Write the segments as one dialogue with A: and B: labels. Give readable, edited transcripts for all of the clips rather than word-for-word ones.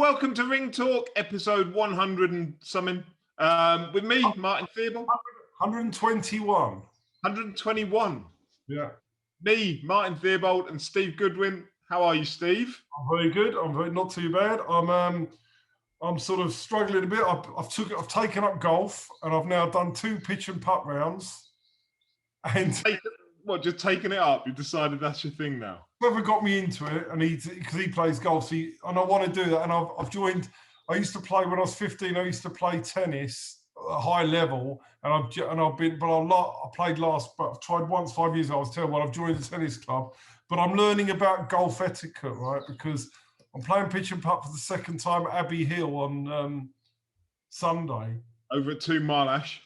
A: welcome to Ring Talk, episode 100 and something. With me, Martin Theobald.
B: 121.
A: 121.
B: Yeah.
A: Me, Martin Theobald, and Steve Goodwin. How are you, Steve?
B: I'm very good. Not too bad. I'm sort of struggling a bit. I've taken up golf, and I've now done 2 pitch and putt rounds. And
A: just taking it up? You've decided that's your thing now?
B: Whoever got me into it, and because he plays golf, and I want to do that. And I've joined. I used to play when I was 15. I used to play tennis at a high level, and I played last, but I've tried once 5 years ago. I was terrible. I've joined the tennis club, but I'm learning about golf etiquette, right? Because I'm playing pitch and putt for the second time at Abbey Hill on Sunday.
A: Over at 2 Mile Ash.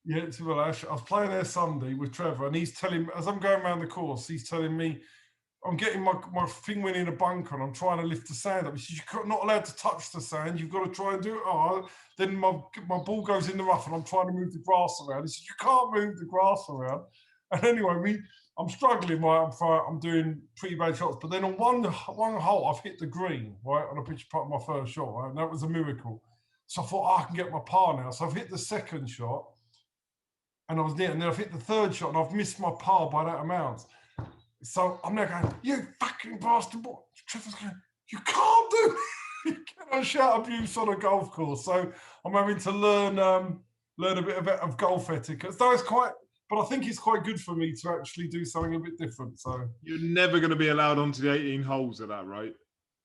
B: Yeah, it's Mile Ash. I was playing there Sunday with Trevor, and he's telling me, as I'm going around the course, he's telling me, I'm getting my thing went in a bunker and I'm trying to lift the sand up. He says, you're not allowed to touch the sand. You've got to try and do it. Oh, then my ball goes in the rough and I'm trying to move the grass around. He says, you can't move the grass around. And anyway, I'm struggling. Right? I'm doing pretty bad shots. But then on one hole, I've hit the green, right, on a pitch putt, my first shot, right? And that was a miracle. So I thought, I can get my par now. So I've hit the second shot and I was near. And then I've hit the third shot and I've missed my par by that amount. So I'm now going, you fucking bastard boy. Trevor's going, you can't do it. You cannot shout abuse on a golf course. So I'm having to learn a bit of golf etiquette. So but I think it's quite good for me to actually do something a bit different. So
A: you're never going to be allowed onto the 18 holes of that, right?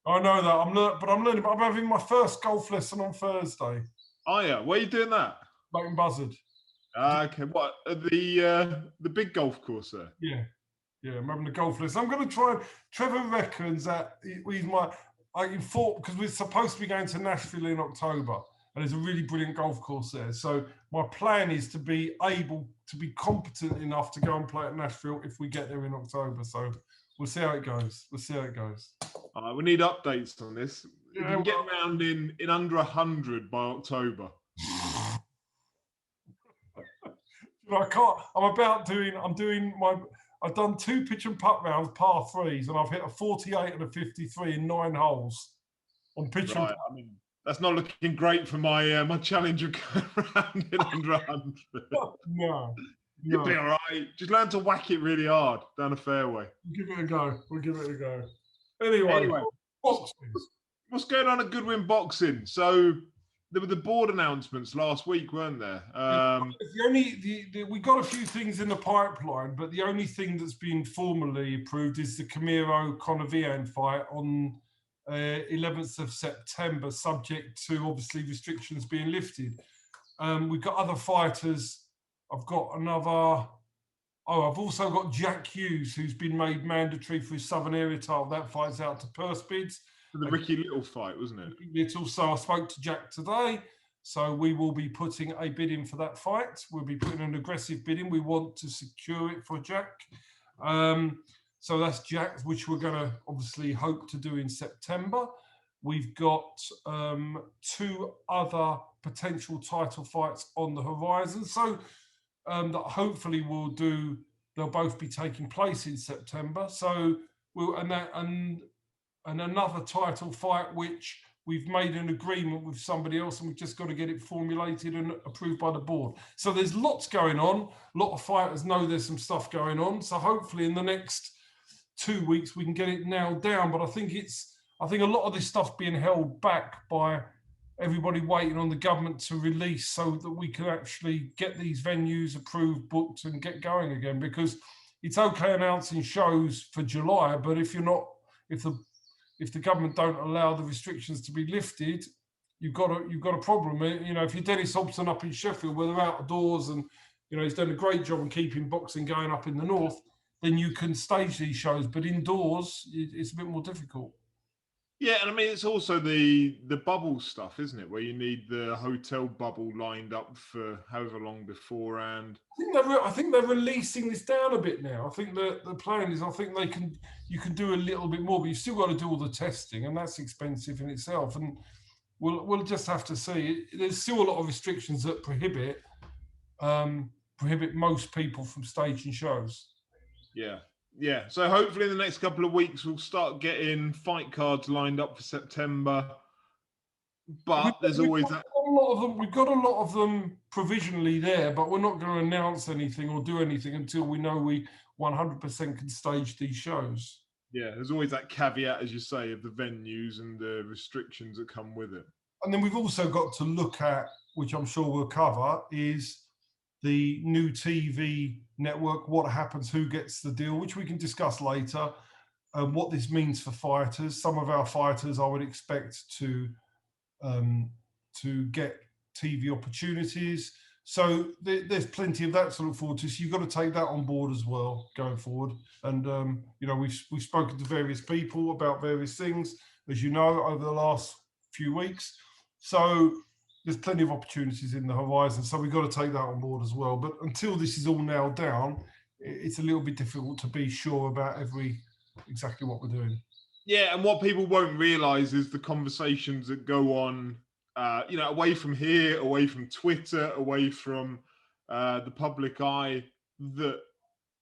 B: I know that. I'm learning. I'm having my first golf lesson on Thursday.
A: Oh yeah, where are you doing that?
B: Leighton Buzzard.
A: Okay, what the big golf course there?
B: Yeah. Yeah, I'm having a golf lesson. I'm going to try. Trevor reckons that because we're supposed to be going to Nashville in October, and there's a really brilliant golf course there. So my plan is to be able to be competent enough to go and play at Nashville if we get there in October. So we'll see how it goes.
A: We need updates on this. Yeah, we can get round in under 100 by October.
B: I can't. I've done 2 pitch and putt rounds, par 3s, and I've hit a 48 and a 53 in 9 holes on pitch and putt.
A: I mean, that's not looking great for my my challenge of going around in under 100.
B: No.
A: You'll be all right. Just learn to whack it really hard down the fairway.
B: We'll give it a go. Anyway, boxing.
A: What's going on at Goodwin Boxing? So there were the board announcements last week, weren't there?
B: We got a few things in the pipeline, but the only thing that's been formally approved is the Camilo Conavian fight on 11th of September, subject to obviously restrictions being lifted. We've got other fighters. I've also got Jack Hughes, who's been made mandatory for his Southern Area title. That fight's out to purse bids.
A: The Ricky Little fight, wasn't it?
B: Little. So I spoke to Jack today. So we will be putting a bid in for that fight. We'll be putting an aggressive bid in. We want to secure it for Jack. So that's Jack, which we're going to obviously hope to do in September. We've got 2 other potential title fights on the horizon. So that hopefully they'll both be taking place in September. So and another title fight, which we've made an agreement with somebody else, and we've just got to get it formulated and approved by the board. So there's lots going on. A lot of fighters know there's some stuff going on. So hopefully in the next 2 weeks we can get it nailed down. But I think a lot of this stuff's being held back by everybody waiting on the government to release so that we can actually get these venues approved, booked, and get going again. Because it's okay announcing shows for July, but if the government don't allow the restrictions to be lifted, you've got a problem. You know, if you're Dennis Hobson up in Sheffield, where they're outdoors and he's done a great job in keeping boxing going up in the north, then you can stage these shows. But indoors, it's a bit more difficult.
A: Yeah, and I mean it's also the bubble stuff, isn't it? Where you need the hotel bubble lined up for however long beforehand.
B: I think they're releasing this down a bit now. I think the plan is, you can do a little bit more, but you've still got to do all the testing, and that's expensive in itself. And we'll just have to see. There's still a lot of restrictions that prohibit most people from staging shows.
A: Yeah. Yeah, so hopefully in the next couple of weeks we'll start getting fight cards lined up for September. But there's always that.
B: A lot of them. We've got a lot of them provisionally there, but we're not going to announce anything or do anything until we know we 100% can stage these shows.
A: Yeah, there's always that caveat, as you say, of the venues and the restrictions that come with it.
B: And then we've also got to look at, which I'm sure we'll cover, is the new TV network, what happens, who gets the deal, which we can discuss later, and what this means for fighters. Some of our fighters I would expect to get TV opportunities. So there's plenty of that to look forward to. So you've got to take that on board as well going forward. And you know, we've spoken to various people about various things, as you know, over the last few weeks. So there's plenty of opportunities in the horizon. So we've got to take that on board as well. But until this is all nailed down, it's a little bit difficult to be sure about exactly what we're doing.
A: Yeah, and what people won't realise is the conversations that go on, you know, away from here, away from Twitter, away from the public eye, that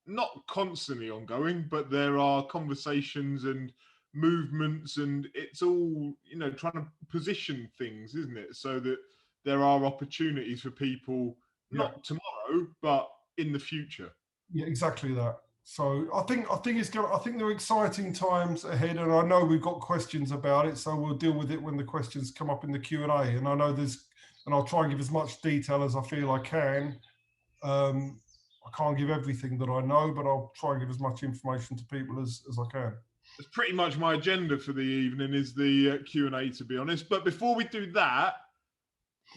A: not constantly ongoing, but there are conversations and movements, and it's all, you know, trying to position things, isn't it? So that there are opportunities for people, not tomorrow, but in the future.
B: Yeah, exactly that. So I think there are exciting times ahead, and I know we've got questions about it, so we'll deal with it when the questions come up in the Q&A. And I know and I'll try and give as much detail as I feel I can. I can't give everything that I know, but I'll try and give as much information to people as I can.
A: It's pretty much my agenda for the evening is the Q&A, to be honest. But before we do that,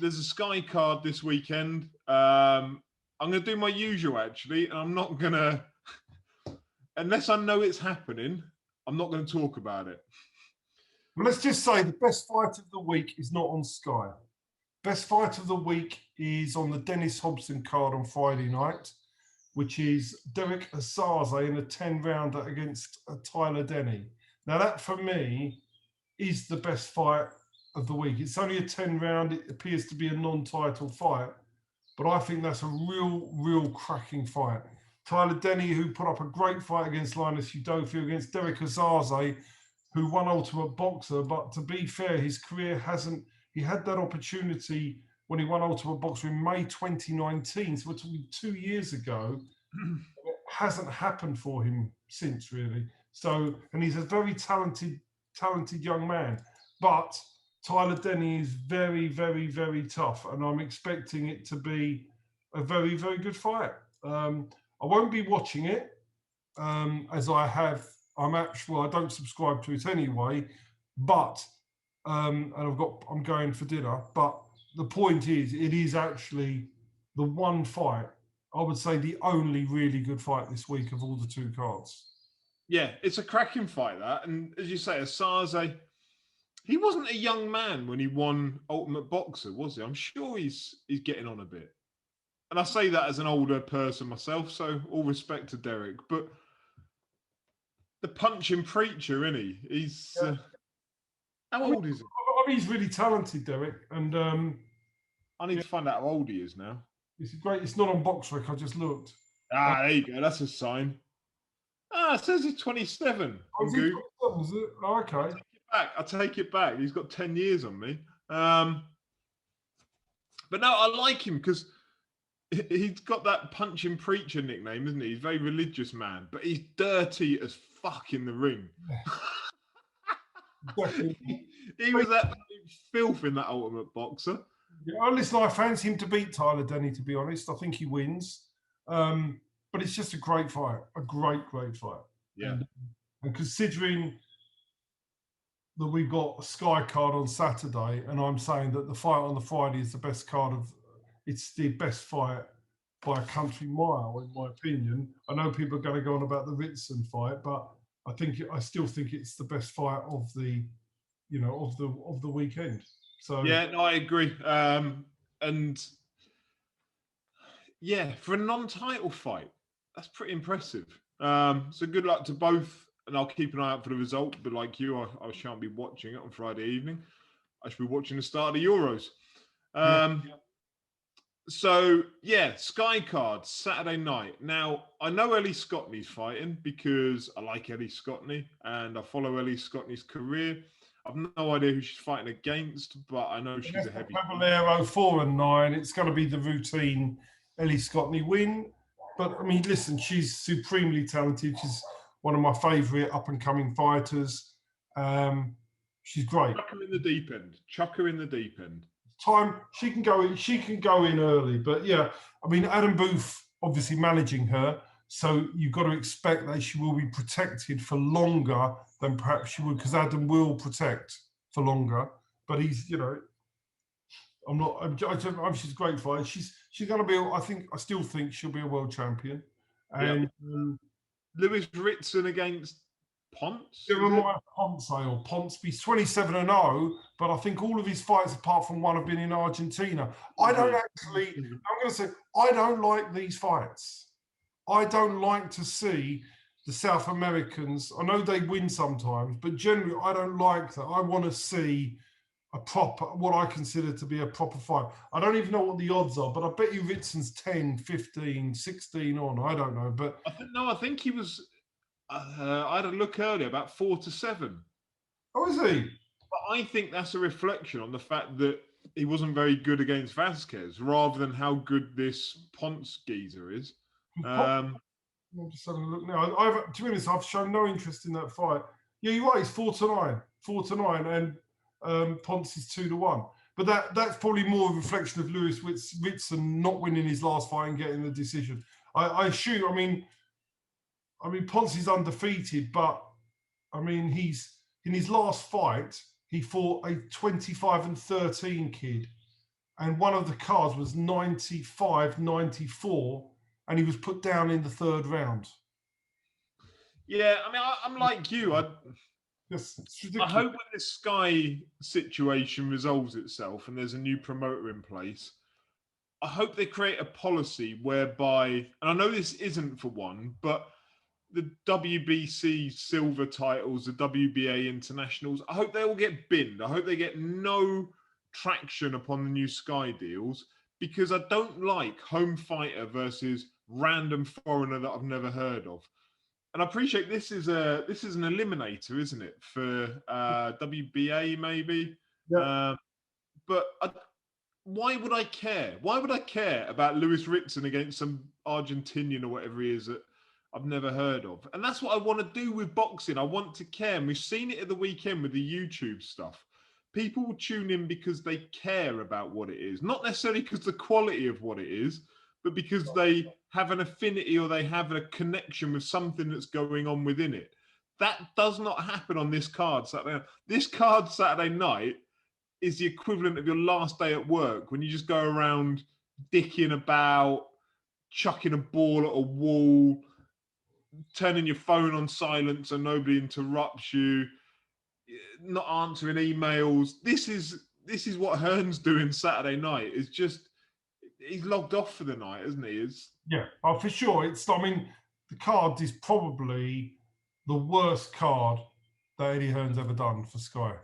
A: there's a Sky card this weekend. I'm going to do my usual, actually, and I'm not going to, unless I know it's happening, I'm not going to talk about it.
B: Well, let's just say the best fight of the week is not on Sky. Best fight of the week is on the Dennis Hobson card on Friday night, which is Derek Asaze in a 10-rounder against Tyler Denny. Now, that for me is the best fight of the week. It's only a 10-round. It appears to be a non-title fight, but I think that's a real cracking fight. Tyler Denny, who put up a great fight against Linus Udoka, against Derek Asaze, who won Ultimate Boxer, but to be fair, his career hasn't. He had that opportunity when he won Ultimate Boxer in May 2019, so we're talking 2 years ago. It hasn't happened for him since, really. So, and he's a very talented young man. But Tyler Denny is very tough, and I'm expecting it to be a very good fight. I won't be watching it, as I have. I don't subscribe to it anyway, but and I'm going for dinner. But the point is, it is actually the one fight, I would say the only really good fight this week of all the two cards.
A: Yeah, it's a cracking fight, that. And as you say, Asaze, he wasn't a young man when he won Ultimate Boxer, was he? I'm sure he's getting on a bit. And I say that as an older person myself, so all respect to Derek. But the punching preacher, isn't he? He's how old is he?
B: I mean, he's really talented, Derek. And
A: I need to find out how old he is now.
B: It's great. It's not on BoxRec. I just looked.
A: There you go. That's a sign. It says he's 27.
B: Oh, is it? Oh, okay.
A: I take it back. He's got 10 years on me. But no, I like him because he's got that punching preacher nickname, isn't he? He's a very religious man, but he's dirty as fuck in the ring. he was absolute filth in that Ultimate Boxer.
B: Yeah, listen, I fancy him to beat Tyler Denny, to be honest. I think he wins. But it's just a great fight. A great fight.
A: Yeah.
B: And considering that we've got a Sky card on Saturday, and I'm saying that the fight on the Friday is the best card it's the best fight by a country mile, in my opinion. I know people are going to go on about the Ritson fight, but I still think it's the best fight of the weekend. So
A: yeah, no, I agree. And yeah, for a non-title fight, that's pretty impressive. So good luck to both, and I'll keep an eye out for the result. But like you, I shan't be watching it on Friday evening. I should be watching the start of the Euros. So yeah, Sky card Saturday night. Now I know Ellie Scotney's fighting because I like Ellie Scotney and I follow Ellie Scotney's career. I've no idea who she's fighting against, but I know she's a heavy.
B: Caballero 4-9. It's going to be the routine Ellie Scottney win. But I mean, listen, she's supremely talented. She's one of my favourite up-and-coming fighters. She's great.
A: Chuck her in the deep end. Chuck her in the deep end.
B: Time she can go in. She can go in early. But yeah, I mean, Adam Booth obviously managing her, so you've got to expect that she will be protected for longer than perhaps she would, because Adam will protect for longer. But he's, you know, she's a great fighter. She's going to be. I still think she'll be a world champion. And
A: Lewis Ritson against Ponce.
B: Ponce. He's 27-0, but I think all of his fights, apart from one, have been in Argentina. I don't actually. I'm going to say I don't like these fights. I don't like to see the South Americans. I know they win sometimes, but generally I don't like that. I want to see a proper, what I consider to be a proper fight. I don't even know what the odds are, but I bet you Ritson's 10, 15, 16 on. I don't know, but
A: I think he was. I had a look earlier, about 4-7.
B: Oh, is he?
A: But I think that's a reflection on the fact that he wasn't very good against Vasquez, rather than how good this Ponce geezer is.
B: I'm just having a look now. To be honest, I've shown no interest in that fight. Yeah, you're right. It's 4-9, and Ponce is 2-1. But that's probably more a reflection of Lewis Ritson not winning his last fight and getting the decision. I assume. I mean, Ponce is undefeated, but I mean, he's in his last fight, he fought a 25-13 kid, and one of the cards was 95-94, and he was put down in the third round.
A: Yeah, I mean, I'm like you. I hope when this Sky situation resolves itself and there's a new promoter in place, I hope they create a policy whereby, and I know this isn't for one, but the WBC silver titles, the WBA internationals, I hope they all get binned. I hope they get no traction upon the new Sky deals, because I don't like home fighter versus random foreigner that I've never heard of. And I appreciate this is an eliminator, isn't it, for WBA maybe?
B: Yeah.
A: But why would I care? Why would I care about Lewis Ritson against some Argentinian or whatever he is that I've never heard of? And that's what I want to do with boxing. I want to care. And we've seen it at the weekend with the YouTube stuff. People will tune in because they care about what it is. Not necessarily because the quality of what it is, but because they have an affinity or they have a connection with something that's going on within it. That does not happen on this card Saturday night. This card Saturday night is the equivalent of your last day at work, when you just go around dicking about, chucking a ball at a wall, turning your phone on silent so nobody interrupts you, not answering emails. This is what Hearn's doing Saturday night. It's just, he's logged off for the night, isn't he?
B: Yeah, for sure. The card is probably the worst card that Eddie Hearn's ever done for Sky.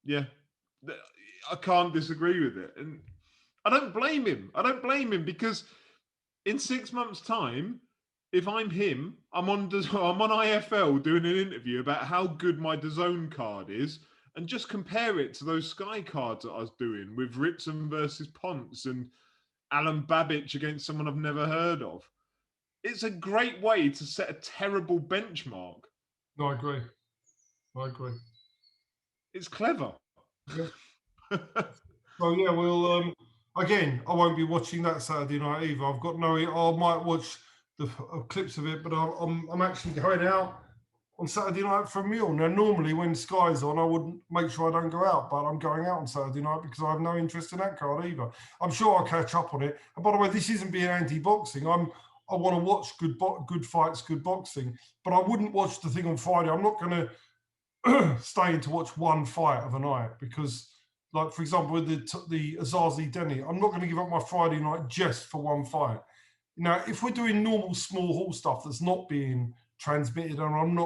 A: Yeah, I can't disagree with it. And I don't blame him. Because in 6 months' time, if I'm him, I'm on IFL doing an interview about how good my DAZN card is, and just compare it to those Sky cards that I was doing with Ritson versus Ponce and Alan Babbage against someone I've never heard of. It's a great way to set a terrible benchmark.
B: No, I agree.
A: It's clever.
B: Yeah. So yeah, we'll again, I won't be watching that Saturday night either. I might watch the clips of it, but I'm actually going out on Saturday night for a meal. Now, normally when Sky's on, I would make sure I don't go out, but I'm going out on Saturday night because I have no interest in that card either. I'm sure I'll catch up on it. And by the way, this isn't being anti-boxing. I want to watch good fights, good boxing, but I wouldn't watch the thing on Friday. I'm not going to stay in to watch one fight of a night, because, like, for example, with the Azazi Denny, I'm not going to give up my Friday night just for one fight. Now, if we're doing normal small hall stuff that's not being transmitted and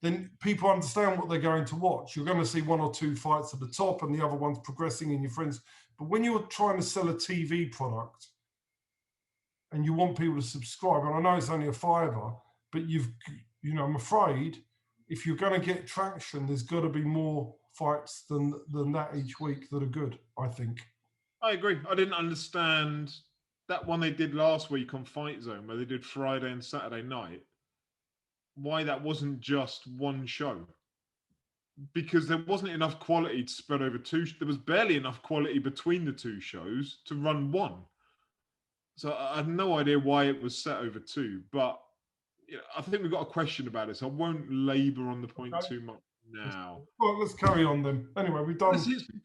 B: then people understand what they're going to watch. You're going to see one or two fights at the top and the other one's progressing in your friends. But when you're trying to sell a TV product and you want people to subscribe, and I know it's only a $5, but I'm afraid if you're going to get traction, there's got to be more fights than that each week that are good, I think.
A: I agree. I didn't understand that one they did last week on Fight Zone, where they did Friday and Saturday night, why that wasn't just one show. Because there wasn't enough quality to spread over two. There was barely enough quality between the two shows to run one. So I have no idea why it was set over two. But I think we've got a question about it, so I won't labour on the point too much now.
B: Well, let's carry on then. Anyway, we've done.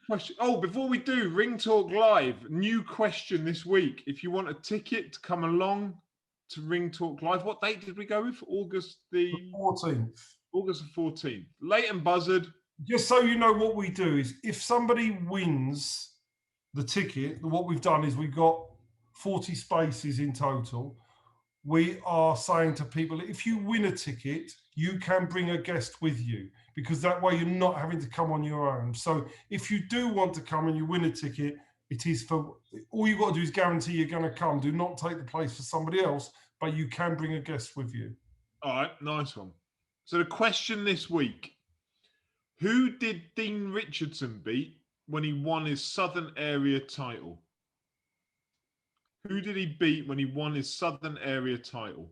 A: Question. Oh, before we do, Ring Talk Live, new question this week. If you want a ticket to come along to Ring Talk Live, what date did we go with? August the
B: 14th.
A: August the 14th. Leighton Buzzard.
B: Just so you know, what we do is if somebody wins the ticket, what we've done is we've got 40 spaces in total. We are saying to people, if you win a ticket, you can bring a guest with you, because that way you're not having to come on your own. So if you do want to come and you win a ticket, it is for, all you've got to do is guarantee you're going to come. Do not take the place for somebody else, but you can bring a guest with you.
A: All right, nice one. So the question this week, who did Dean Richardson beat when he won his Southern Area title? Who did he beat when he won his Southern Area title?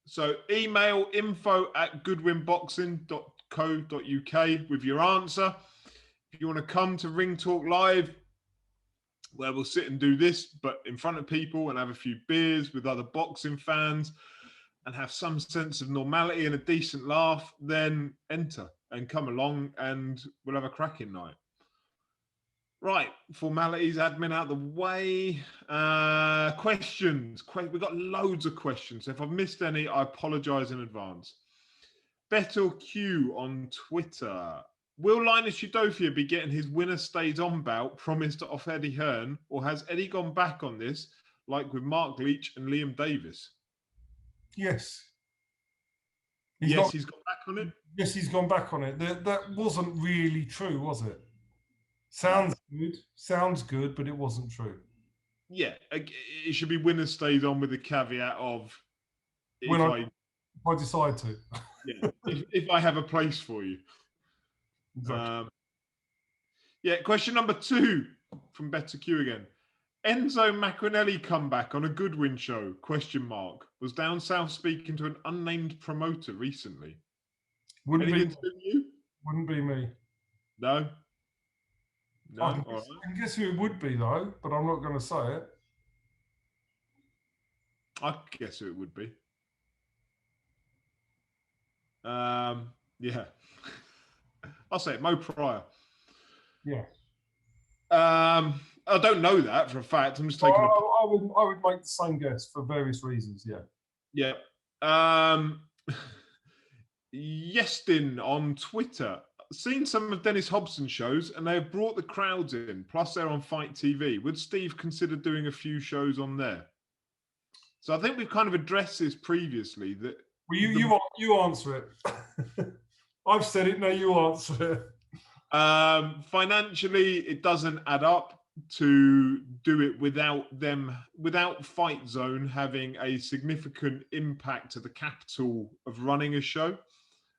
A: So email info@goodwinboxing.co.uk with your answer. If you want to come to Ring Talk Live, where we'll sit and do this, but in front of people and have a few beers with other boxing fans and have some sense of normality and a decent laugh, then enter and come along and we'll have a cracking night. Right, formalities, admin out of the way. Questions. We've got loads of questions. So if I've missed any, I apologise in advance. Betel Q on Twitter. Will Linus Udofia be getting his winner stays on bout promised off Eddie Hearn, or has Eddie gone back on this, like with Mark Leach and Liam Davis?
B: Yes.
A: He's gone back on it?
B: Yes, he's gone back on it. That wasn't really true, was it? Sounds good, but it wasn't true.
A: Yeah, it should be winner stays on with the caveat of
B: if I decide to.
A: Yeah, if I have a place for you.
B: Exactly.
A: Yeah, question number 2 from Better Q again. Enzo Macronelli comeback on a Goodwin show, ? Was down south speaking to an unnamed promoter recently.
B: Wouldn't
A: Anything
B: be
A: to do with you?
B: Wouldn't be me.
A: No? No?
B: I can guess who it would be, though, but I'm not going to say it.
A: I guess who it would be. Yeah. I'll say it, Mo Pryor.
B: Yeah.
A: I don't know that for a fact. I'm just taking
B: I would make the same guess for various reasons, yeah.
A: Yeah. Yestin on Twitter. Seen some of Dennis Hobson's shows and they have brought the crowds in, plus they're on Fight TV. Would Steve consider doing a few shows on there? So I think we've kind of addressed this previously. That
B: you answer it. I've said it, now you answer it.
A: Financially, it doesn't add up to do it without Fight Zone having a significant impact to the capital of running a show.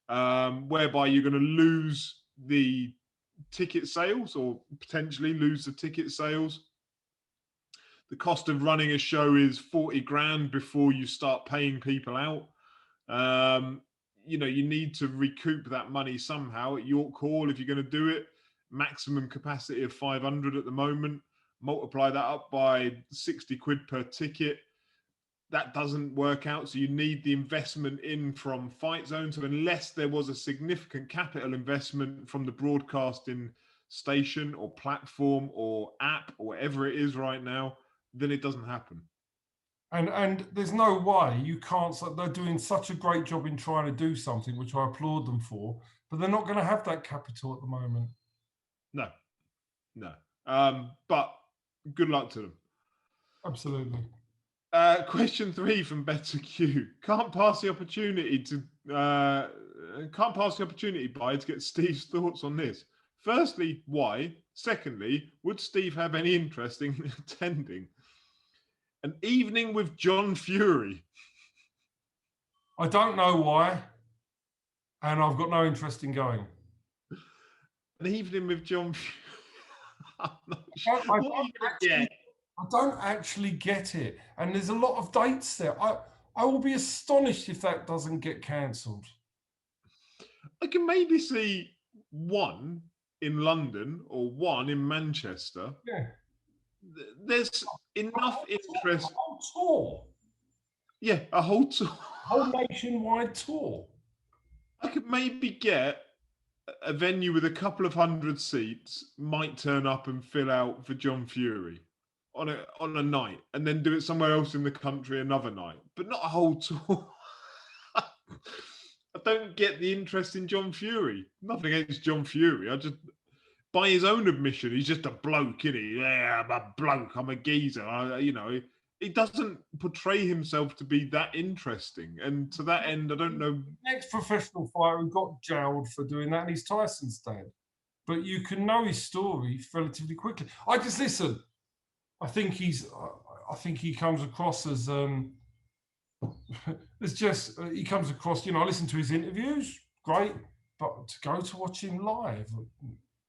A: Whereby you're going to lose the ticket sales or potentially lose the ticket sales. The cost of running a show is 40 grand before you start paying people out. You need to recoup that money somehow. At York Hall, if you're going to do it, maximum capacity of 500 at the moment. Multiply that up by 60 quid per ticket. That doesn't work out. So you need the investment in from Fight Zone. So unless there was a significant capital investment from the broadcasting station or platform or app or whatever it is right now, then it doesn't happen.
B: And there's no way you can't. They're doing such a great job in trying to do something, which I applaud them for, but they're not going to have that capital at the moment.
A: No. But good luck to them.
B: Absolutely.
A: Question 3 from Better Q. Can't pass the opportunity, By, to get Steve's thoughts on this. Firstly, why? Secondly, would Steve have any interest in attending an evening with John Fury?
B: I don't know why. and I've got no interest in going.
A: An evening with John. I'm not
B: I
A: sure.
B: don't-
A: What are you going to get?
B: I don't actually get it, and there's a lot of dates there. I will be astonished if that doesn't get cancelled.
A: I can maybe see one in London or one in Manchester.
B: Yeah,
A: There's enough interest.
B: A whole tour,
A: Yeah, a whole tour.
B: whole nationwide tour.
A: I could maybe get a venue with a couple of hundred seats, might turn up and fill out for John Fury on a night, and then do it somewhere else in the country another night, but not a whole tour. I don't get the interest in John Fury. Nothing against John Fury. I just, by his own admission, he's just a bloke, isn't he? Yeah, I'm a bloke. I'm a geezer. He doesn't portray himself to be that interesting. And to that end, I don't know.
B: Next professional fighter who got jailed for doing that, and he's Tyson's dad. But you can know his story relatively quickly. I just listen. I think he comes across as it's just he comes across. I listen to his interviews, great, but to go to watch him live,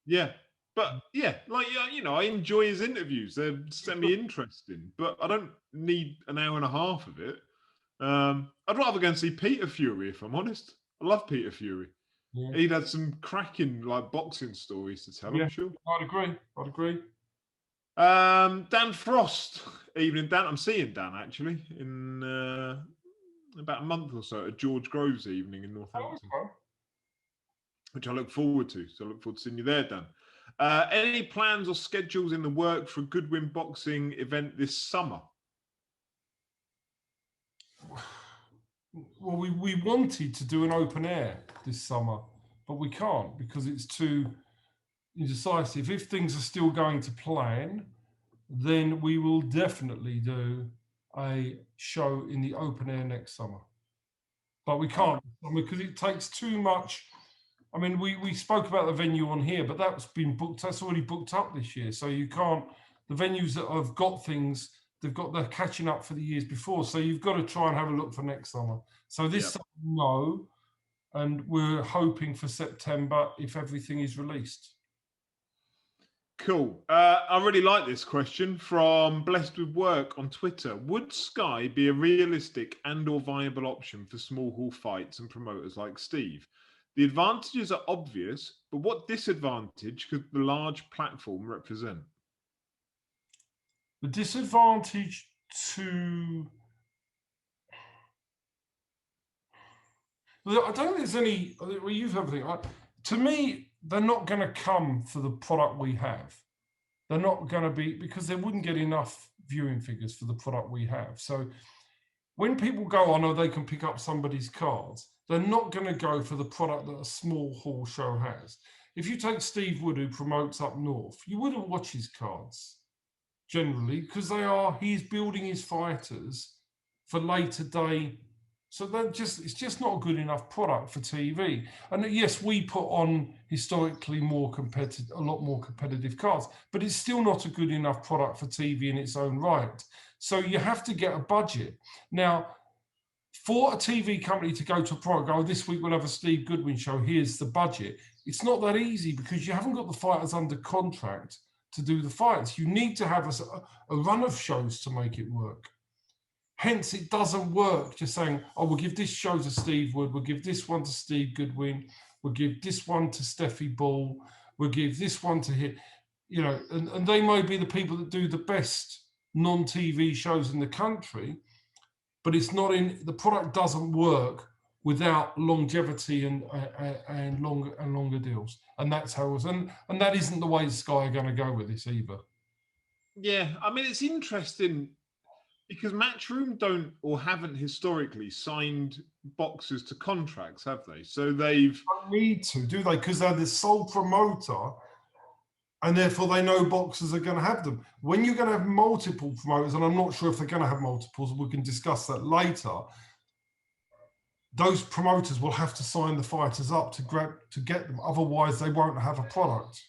A: Yeah. But yeah, I enjoy his interviews. They're semi-interesting, but I don't need an hour and a half of it. I'd rather go and see Peter Fury, if I'm honest. I love Peter Fury. Yeah. He'd had some cracking boxing stories to tell, I'm sure.
B: I'd agree.
A: Dan Frost, evening Dan. I'm seeing Dan actually in about a month or so at George Grove's evening in Northampton, which I look forward to. So I look forward to seeing you there, Dan. Any plans or schedules in the work for a Goodwin boxing event this summer?
B: Well, we wanted to do an open air this summer, but we can't because it's too indecisive. If things are still going to plan, then we will definitely do a show in the open air next summer. But we can't because it takes too much. I mean, we spoke about the venue on here, but that's been booked. That's already booked up this year. So you can't, the venues that have got things, they're catching up for the years before. So you've got to try and have a look for next summer. So this summer, no. And we're hoping for September if everything is released.
A: Cool. I really like this question from Blessed with Work on Twitter. Would Sky be a realistic and or viable option for small hall fights and promoters like Steve? The advantages are obvious, but what disadvantage could the large platform represent?
B: The disadvantage to... I don't think there's any... Well, you've everything. To me, they're not going to come for the product we have. They're not going to be... Because they wouldn't get enough viewing figures for the product we have. So when people go on, or they can pick up somebody's cards, they're not going to go for the product that a small hall show has. If you take Steve Wood, who promotes up north, you wouldn't watch his cards generally because he's building his fighters for later day. So it's just not a good enough product for TV. And yes, we put on historically a lot more competitive cards, but it's still not a good enough product for TV in its own right. So you have to get a budget. Now, for a TV company to go to a product, this week we'll have a Steve Goodwin show, here's the budget. It's not that easy because you haven't got the fighters under contract to do the fights. You need to have a run of shows to make it work. Hence, it doesn't work just saying, we'll give this show to Steve Wood, we'll give this one to Steve Goodwin, we'll give this one to Steffi Ball, we'll give this one to him. And they may be the people that do the best non-TV shows in the country, but it's not the product doesn't work without longevity and longer deals. And that's how it was. And that isn't the way Sky are going to go with this either.
A: Yeah, I mean, it's interesting because Matchroom don't or haven't historically signed boxers to contracts, have they? So they've...
B: Don't need to, do they? Because they're the sole promoter and therefore they know boxers are going to have them. When you're going to have multiple promoters, and I'm not sure if they're going to have multiples, we can discuss that later, those promoters will have to sign the fighters up to get them. Otherwise, they won't have a product.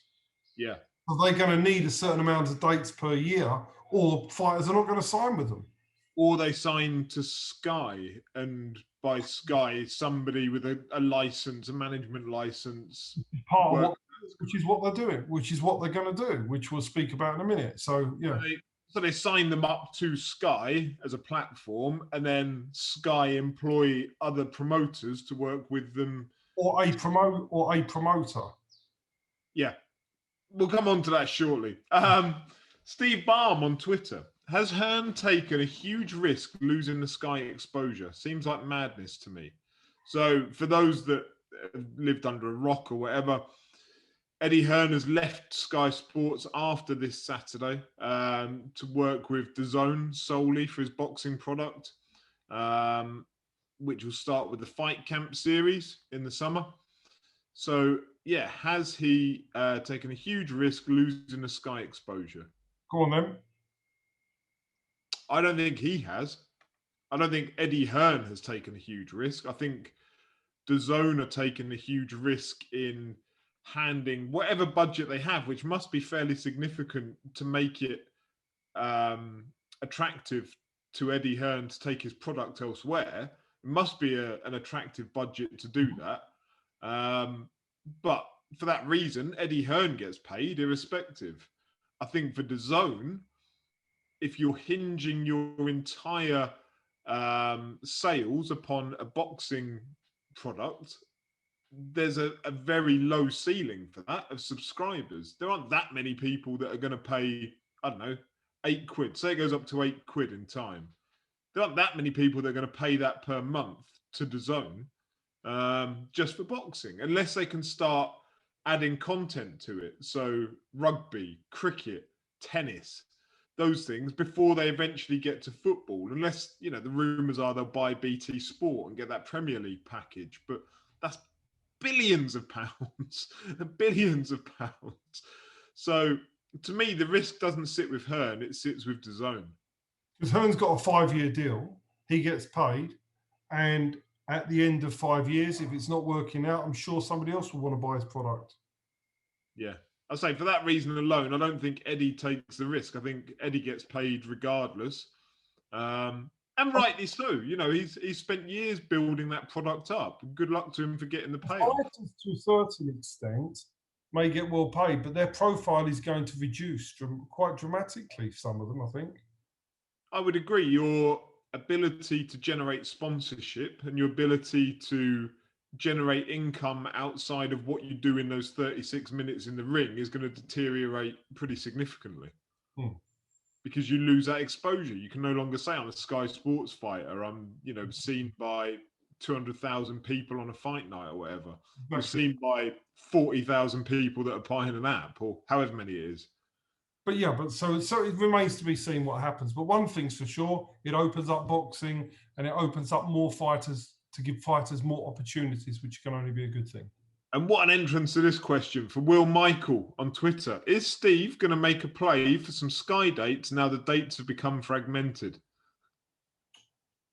A: Yeah.
B: So they're going to need a certain amount of dates per year, or fighters are not going to sign with them.
A: or they sign to Sky, and by Sky, somebody with a license, a management license,
B: Part of
A: work.
B: which is what they're doing, which is what they're going to do, which we'll speak about in a minute. So yeah.
A: So they sign them up to Sky as a platform, and then Sky employ other promoters to work with them.
B: Or a promoter.
A: Yeah, we'll come on to that shortly. Steve Baum on Twitter. Has Hearn taken a huge risk losing the Sky exposure? Seems like madness to me. So for those that have lived under a rock or whatever, Eddie Hearn has left Sky Sports after this Saturday to work with DAZN solely for his boxing product, which will start with the Fight Camp series in the summer. So, yeah, has he taken a huge risk losing the Sky exposure?
B: Go on then.
A: I don't think he has. I don't think Eddie Hearn has taken a huge risk. I think DAZN are taking a huge risk in handing whatever budget they have, which must be fairly significant to make it attractive to Eddie Hearn to take his product elsewhere. It must be an attractive budget to do that. But for that reason, Eddie Hearn gets paid irrespective. I think for DAZN, if you're hinging your entire sales upon a boxing product, there's a very low ceiling for that of subscribers. There aren't that many people that are going to pay, I don't know, £8. Say it goes up to £8 in time. There aren't that many people that are going to pay that per month to DAZN just for boxing, unless they can start adding content to it. So rugby, cricket, tennis, those things before they eventually get to football, unless, the rumours are they'll buy BT Sport and get that Premier League package. But that's billions of pounds, billions of pounds. So to me, the risk doesn't sit with Hearn, it sits with DAZN.
B: Because Hearn's got a 5-year deal, he gets paid, and at the end of 5 years, if it's not working out, I'm sure somebody else will want to buy his product.
A: Yeah. I say for that reason alone, I don't think Eddie takes the risk. I think Eddie gets paid regardless. And rightly so. He's spent years building that product up. Good luck to him for getting the payoff.
B: Fighters, to a certain extent, may get well paid, but their profile is going to reduce quite dramatically for some of them, I think.
A: I would agree. Your ability to generate sponsorship and your ability to generate income outside of what you do in those 36 minutes in the ring is going to deteriorate pretty significantly. Because you lose that exposure. You can no longer say I'm a Sky Sports fighter. I'm, seen by 200,000 people on a fight night or whatever. You're seen by 40,000 people that are buying an app or however many it is.
B: But yeah, so it remains to be seen what happens. But one thing's for sure, it opens up boxing and it opens up more fighters to give fighters more opportunities, which can only be a good thing.
A: And what an entrance to this question for Will Michael on Twitter. Is Steve going to make a play for some Sky dates now the dates have become fragmented?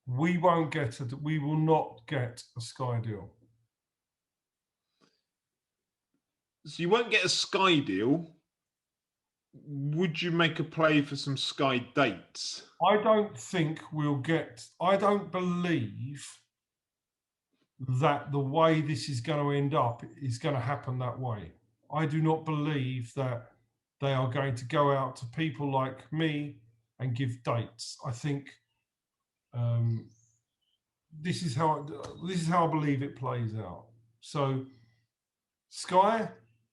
B: We will not get a Sky deal.
A: So you won't get a Sky deal. Would you make a play for some Sky dates?
B: I don't believe that the way this is going to end up is going to happen that way. I do not believe that they are going to go out to people like me and give dates. I think this is how I believe it plays out. So Sky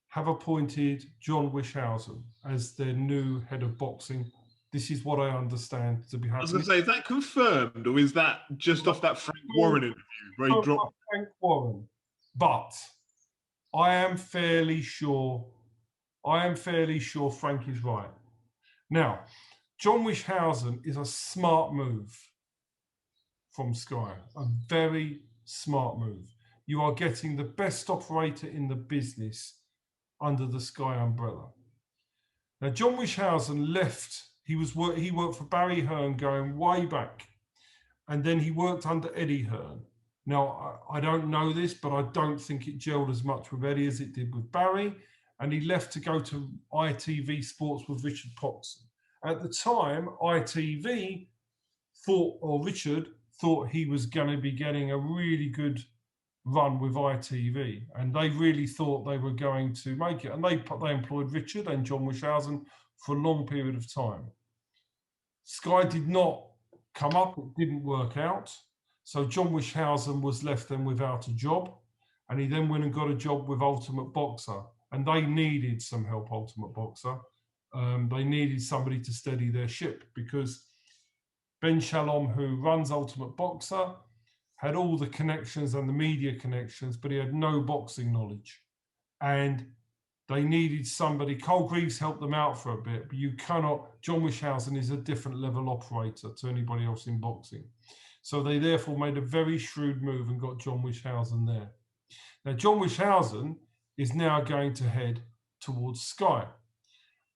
B: have appointed John Wishausen as their new head of boxing. This is what I understand to be happening.
A: I was going to say, is that confirmed or is that just off that Frank Warren interview where he dropped
B: Frank Warren? But I am fairly sure Frank is right. Now, John Wishausen is a smart move from Sky, a very smart move. You are getting the best operator in the business under the Sky umbrella. Now, John Wishausen left. He worked for Barry Hearn going way back, and then he worked under Eddie Hearn. Now, I don't know this, but I don't think it gelled as much with Eddie as it did with Barry, and he left to go to ITV Sports with Richard Potson. At the time, ITV Richard thought he was going to be getting a really good run with ITV, and they really thought they were going to make it. And they employed Richard and John Wishausen for a long period of time. Sky did not come up, it didn't work out. So John Wishausen was left then without a job, and he then went and got a job with Ultimate Boxer, and they needed some help, Ultimate Boxer. They needed somebody to steady their ship, because Ben Shalom, who runs Ultimate Boxer, had all the connections and the media connections, but he had no boxing knowledge. And they needed somebody. Cole Greaves helped them out for a bit, but you cannot. John Wishausen is a different level operator to anybody else in boxing. So they therefore made a very shrewd move and got John Wishausen there. Now, John Wishausen is now going to head towards Sky.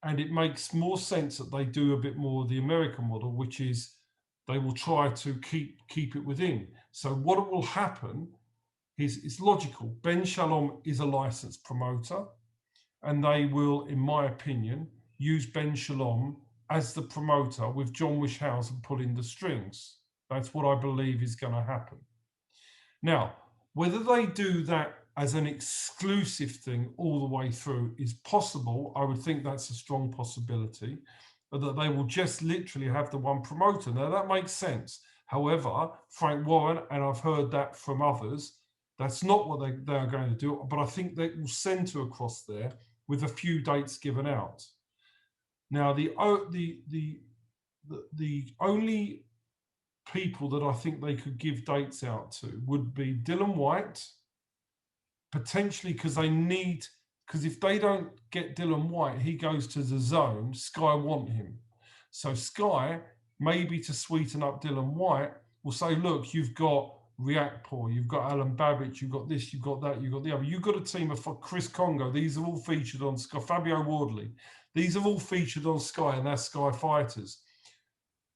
B: And it makes more sense that they do a bit more of the American model, which is they will try to keep it within. So what will happen is, it's logical. Ben Shalom is a licensed promoter, and they will, in my opinion, use Ben Shalom as the promoter with John Wishausen pulling the strings. That's what I believe is going to happen. Now, whether they do that as an exclusive thing all the way through is possible. I would think that's a strong possibility, but that they will just literally have the one promoter. Now, that makes sense. However, Frank Warren, and I've heard that from others, that's not what they are going to do, but I think they will center across there with a few dates given out. Now, the only people that I think they could give dates out to would be Dylan White, potentially because if they don't get Dylan White, he goes to the DAZN, Sky want him. So Sky, maybe to sweeten up Dylan White, will say, look, you've got Riakporhe, you've got Alan Babbage, you've got this, you've got that, you've got the other. You've got a team of Chris Congo. These are all featured on Sky. Fabio Wardley. These are all featured on Sky, and they're Sky fighters.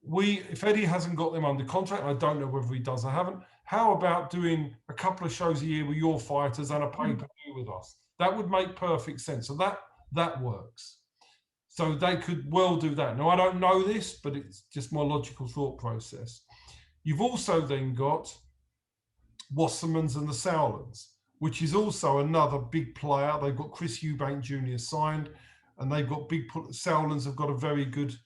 B: If Eddie hasn't got them under contract, I don't know whether he does or haven't, how about doing a couple of shows a year with your fighters and a pay-per-view with us? That would make perfect sense. So that works. So they could well do that. Now, I don't know this, but it's just my logical thought process. You've also then got Wassermans and the Sowlands, which is also another big player. They've got Chris Eubank Jr. signed, and they've got Sowlands have got a very good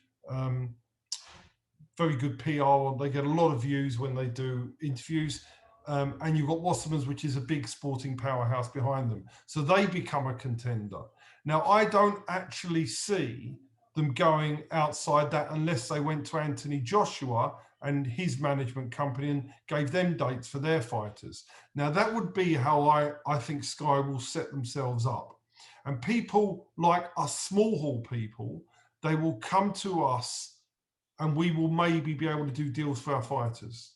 B: PR. They get a lot of views when they do interviews. And you've got Wassermans, which is a big sporting powerhouse behind them. So they become a contender. Now, I don't actually see them going outside that unless they went to Anthony Joshua and his management company and gave them dates for their fighters. Now, that would be how I think Sky will set themselves up. And people like us small hall people, they will come to us and we will maybe be able to do deals for our fighters.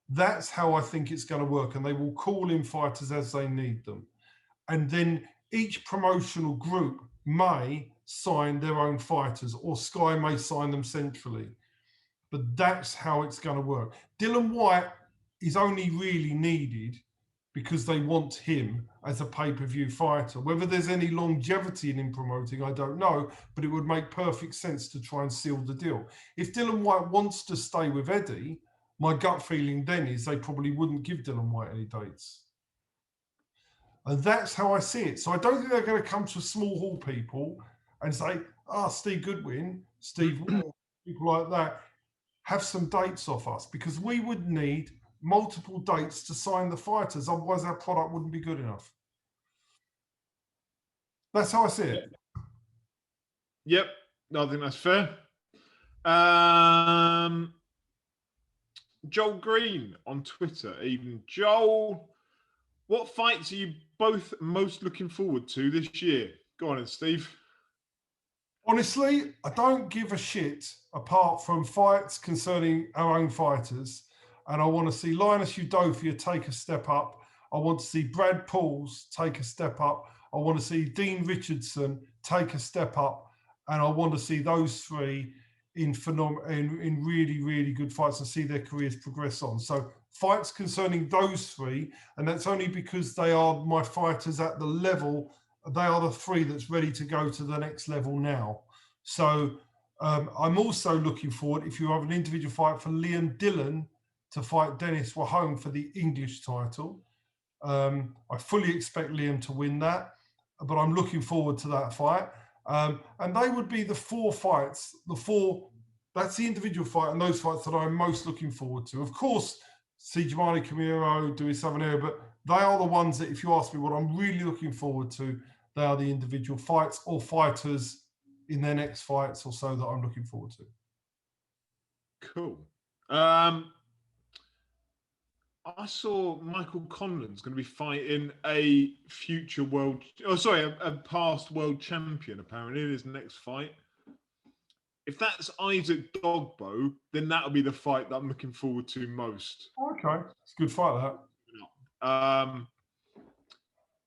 B: That's how I think it's going to work. And they will call in fighters as they need them. And then each promotional group may sign their own fighters, or Sky may sign them centrally. But that's how it's going to work. Dylan White is only really needed because they want him as a pay-per-view fighter. Whether there's any longevity in him promoting, I don't know, but it would make perfect sense to try and seal the deal. If Dylan White wants to stay with Eddie, my gut feeling then is they probably wouldn't give Dylan White any dates. And that's how I see it. So I don't think they're going to come to small hall people and say, Steve Goodwin, Steve Wall, people like that, have some dates off us, because we would need multiple dates to sign the fighters. Otherwise, our product wouldn't be good enough. That's how I see it.
A: Yep, I think that's fair. Joel Green on Twitter, even. Joel, what fights are you both most looking forward to this year? Go on then, Steve.
B: Honestly, I don't give a shit apart from fights concerning our own fighters. And I want to see Linus Udofia take a step up. I want to see Brad Pauls take a step up. I want to see Dean Richardson take a step up. And I want to see those three in really, really good fights and see their careers progress on. So fights concerning those three, and that's only because they are my fighters at the level. They are the three that's ready to go to the next level now. So I'm also looking forward, if you have an individual fight, for Liam Dillon to fight Dennis Wahone for the English title. I fully expect Liam to win that, but I'm looking forward to that fight. And they would be the 4 fights, that's the individual fight and those fights that I'm most looking forward to. Of course, Sijimani Camiro, Dewey Savanera, but they are the ones that, if you ask me what I'm really looking forward to, they are the individual fights or fighters in their next fights or so that I'm looking forward to.
A: Cool. I saw Michael Conlan's going to be fighting a past world champion, apparently, in his next fight. If that's Isaac Dogbo, then that'll be the fight that I'm looking forward to most.
B: Okay, it's a good fight,
A: that.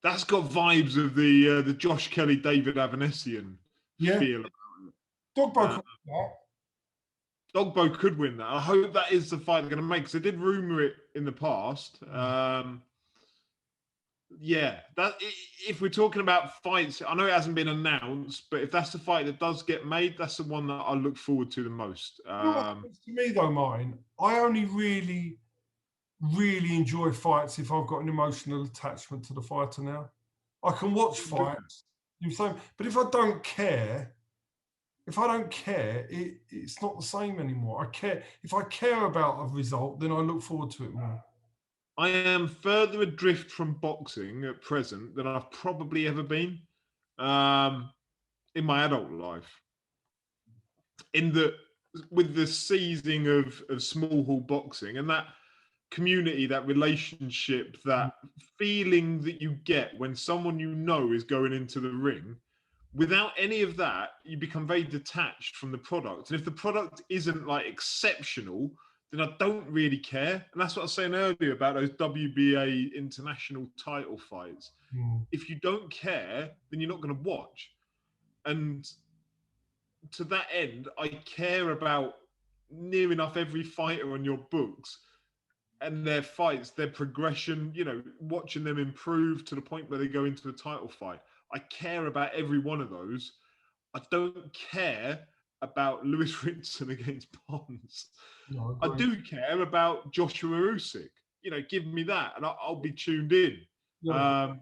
A: That's got vibes of the Josh Kelly, David Avanesian feel.
B: Dogbo
A: Dogbo could win that. I hope that is the fight they're going to make, because they did rumour it in the past. If we're talking about fights, I know it hasn't been announced, but if that's the fight that does get made, that's the one that I look forward to the most.
B: To me, though, Martin, I only really enjoy fights if I've got an emotional attachment to the fighter now. I can watch fights, but if I don't care, it's not the same anymore. If I care about a result, then I look forward to it more.
A: I am further adrift from boxing at present than I've probably ever been in my adult life. With the seizing of small hall boxing and that community, that relationship, that feeling that you get when someone you know is going into the ring, without any of that, you become very detached from the product. And if the product isn't like exceptional, then I don't really care. And that's what I was saying earlier about those WBA international title fights. If you don't care, then you're not going to watch. And to that end, I care about near enough every fighter on your books and their fights, their progression, watching them improve to the point where they go into a title fight. I care about every one of those. I don't care about Lewis Ritson against Bonds. No, I do care about Joshua Usyk. Give me that, and I'll be tuned in. Yeah.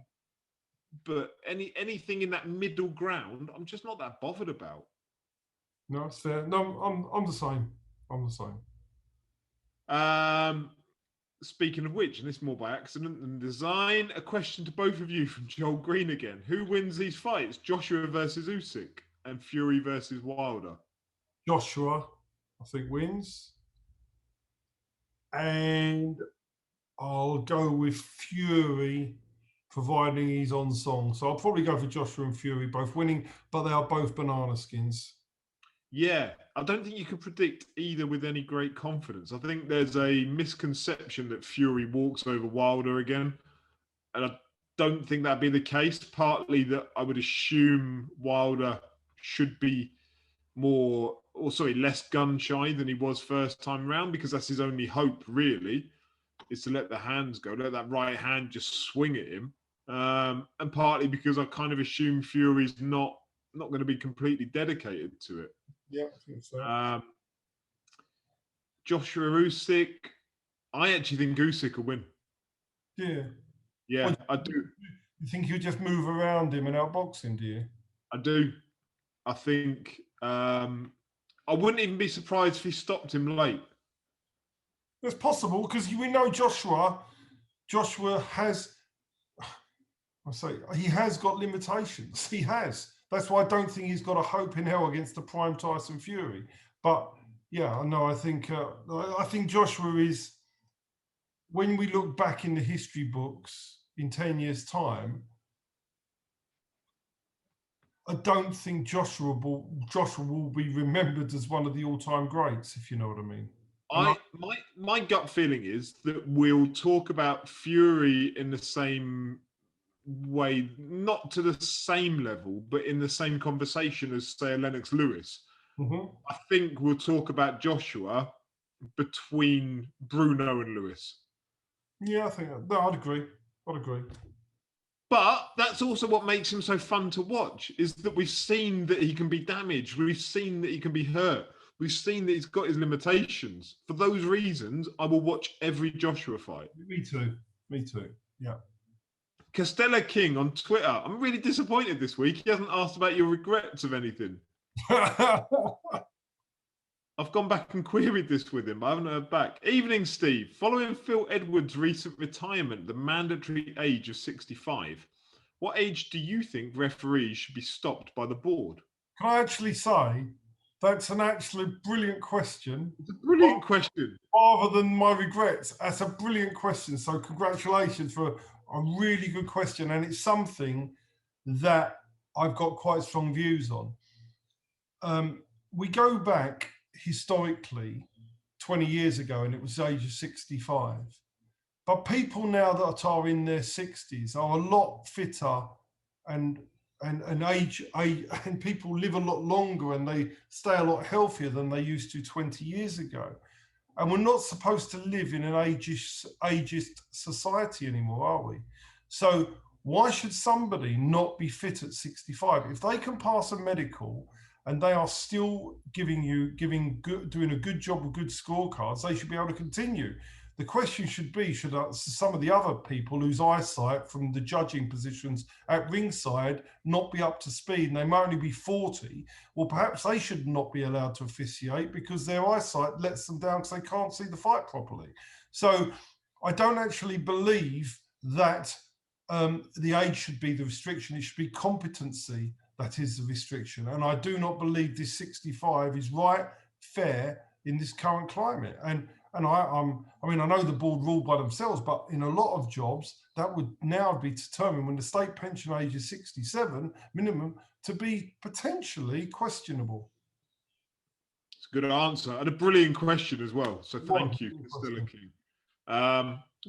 A: But anything in that middle ground, I'm just not that bothered about.
B: No, it's fair. No, I'm the same.
A: Speaking of which, and this more by accident than design, a question to both of you from Joel Green again. Who wins these fights? Joshua versus Usyk and Fury versus Wilder?
B: Joshua, I think, wins. And I'll go with Fury, providing he's on song. So I'll probably go for Joshua and Fury both winning, but they are both banana skins.
A: Yeah, I don't think you can predict either with any great confidence. I think there's a misconception that Fury walks over Wilder again. And I don't think that'd be the case. Partly that I would assume Wilder should be less gun shy than he was first time round, because that's his only hope, really, is to let the hands go, let that right hand just swing at him. And partly because I kind of assume Fury's not going to be completely dedicated to it.
B: Yeah, I think so.
A: Joshua Usyk, I actually think Usyk will win. Yeah, I do.
B: You think he'll just move around him and outbox him, do you?
A: I do. I think I wouldn't even be surprised if he stopped him late.
B: It's possible, because we know Joshua has, he has got limitations. He has. That's why I don't think he's got a hope in hell against the prime Tyson Fury. But yeah, no, I think Joshua is, when we look back in the history books in 10 years' time, I don't think Joshua will be remembered as one of the all-time greats, if you know what I mean.
A: My gut feeling is that we'll talk about Fury in the same way, not to the same level, but in the same conversation as, say, a Lennox Lewis.
B: Mm-hmm.
A: I think we'll talk about Joshua between Bruno and Lewis.
B: Yeah, I think I'd agree.
A: But that's also what makes him so fun to watch, is that we've seen that he can be damaged. We've seen that he can be hurt. We've seen that he's got his limitations. For those reasons, I will watch every Joshua fight.
B: Me too. Me too. Yeah.
A: Costella King on Twitter. I'm really disappointed this week. He hasn't asked about your regrets of anything. I've gone back and queried this with him, but I haven't heard back. Evening, Steve. Following Phil Edwards' recent retirement, the mandatory age of 65, what age do you think referees should be stopped by the board?
B: Can I actually say that's an absolute brilliant question?
A: It's a brilliant question.
B: Rather than my regrets, that's a brilliant question. So congratulations for a really good question. And it's something that I've got quite strong views on. We go back historically 20 years ago, and it was the age of 65. But people now that are in their 60s are a lot fitter and age, and people live a lot longer and they stay a lot healthier than they used to 20 years ago. And we're not supposed to live in an ageist society anymore, are we? So why should somebody not be fit at 65? If they can pass a medical and they are still doing a good job with good scorecards, they should be able to continue. The question should be, should some of the other people whose eyesight from the judging positions at ringside not be up to speed and they might only be 40? Well, perhaps they should not be allowed to officiate because their eyesight lets them down because they can't see the fight properly. So I don't actually believe that the age should be the restriction. It should be competency that is the restriction. And I do not believe this 65 is right, fair in this current climate. And I know the board rule by themselves, but in a lot of jobs, that would now be determined when the state pension age is 67 minimum to be potentially questionable.
A: It's a good answer and a brilliant question as well. So thank you, Costella King.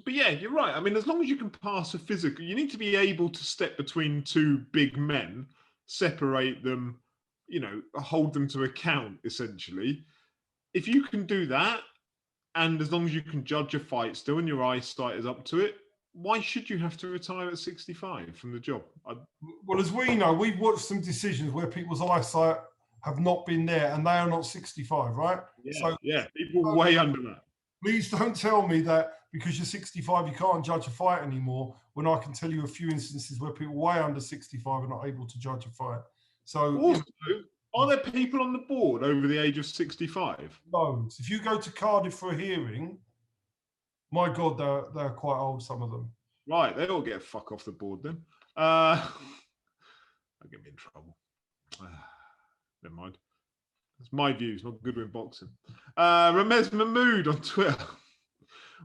A: But yeah, you're right. I mean, as long as you can pass a physical, you need to be able to step between two big men, separate them, hold them to account, essentially. If you can do that, and as long as you can judge a fight still and your eyesight is up to it, why should you have to retire at 65 from the job?
B: Well, as we know, we've watched some decisions where people's eyesight have not been there and they are not 65, right?
A: Yeah, people way under that.
B: Please don't tell me that because you're 65, you can't judge a fight anymore, when I can tell you a few instances where people way under 65 are not able to judge a fight. So
A: also, are there people on the board over the age of 65?
B: Loads. If you go to Cardiff for a hearing, my God, they're quite old, some of them.
A: Right, they all get a fuck off the board then. That'll get me in trouble. Never mind. That's my views, not Goodwin boxing. Ramez Mahmood on Twitter.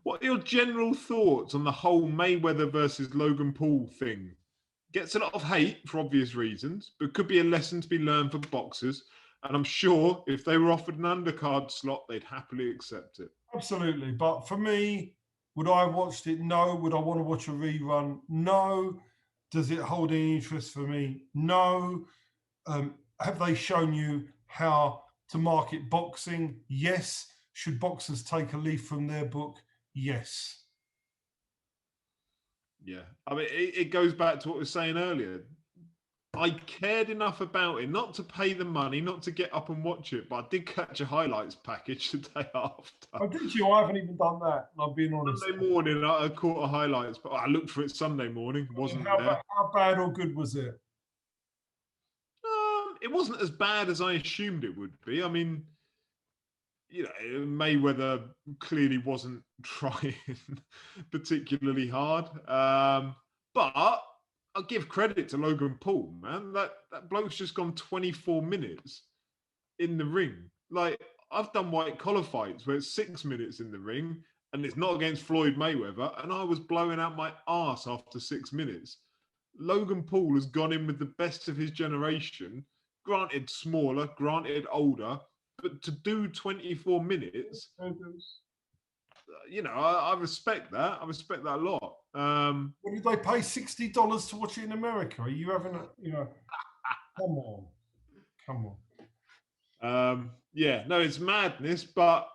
A: What are your general thoughts on the whole Mayweather versus Logan Paul thing? Gets a lot of hate for obvious reasons, but could be a lesson to be learned for boxers. And I'm sure if they were offered an undercard slot, they'd happily accept it.
B: Absolutely. But for me, would I have watched it? No. Would I want to watch a rerun? No. Does it hold any interest for me? No. Have they shown you how to market boxing? Yes. Should boxers take a leaf from their book? Yes.
A: Yeah, I mean, it goes back to what we were saying earlier. I cared enough about it, not to pay the money, not to get up and watch it, but I did catch a highlights package the day after.
B: Oh, did you? I haven't even done that, I'll be honest.
A: Sunday morning, I caught a highlights, but I looked for it Sunday morning. Wasn't there.
B: How bad or good was it?
A: It wasn't as bad as I assumed it would be. I mean, Mayweather clearly wasn't trying particularly hard. But I'll give credit to Logan Paul, man. That bloke's just gone 24 minutes in the ring. Like, I've done white collar fights where it's 6 minutes in the ring and it's not against Floyd Mayweather, and I was blowing out my arse after 6 minutes. Logan Paul has gone in with the best of his generation, granted smaller, granted older, but to do 24 minutes, I respect that. I respect that a lot.
B: What did they pay $60 to watch it in America? Are you having come on.
A: Yeah, no, it's madness, but